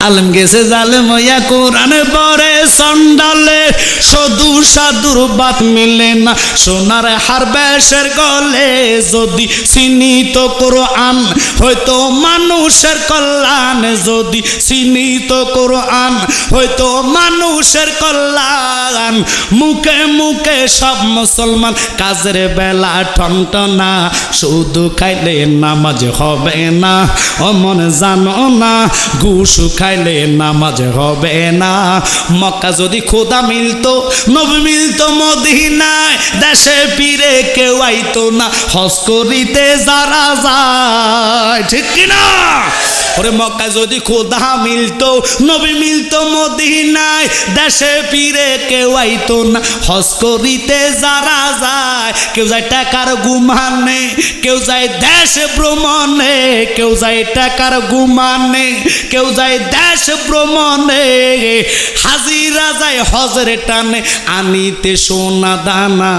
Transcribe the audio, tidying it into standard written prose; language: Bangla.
আলম গেছে জালেম হইয়া কোরআনে পড়ে চন্ডালে শুধু সাধুর বাত মিলে না সোনার হারবেশের গলে যদি চিনিত কোরআন হয়তো মানুষের কল্যাণ যদি চিনিত কোরআন হয়তো মানুষের কল্যাণ মুখে মুখে সব মুসলমান কাজের বেলা টনটনা শুধু খাইলে নামাজ হবে না অমন জানো না ঘুষ খাইলে নামাজ হবে না মক্কা যদি খোদা মিলতো নবী মিলতো মদিনায় দেশে ফিরে কেউ আইতো না হজ করিতে যারা যায় ঠিক কিনা ওরে মক্কা যদি খোদা মিলতো নবী মিলতো মদিনায় দেশে ফিরে কেউ আইতো না হজ করিতে যারা যায় কেউ যায় টাকার গুমানে কেউ যায় দেশ ভ্রমণে কেউ যায় টাকার গুমানে কেউ যায় দেশ ভ্রমণে হাজিরা যায় হজরে টানে আনিতে সোনা দানা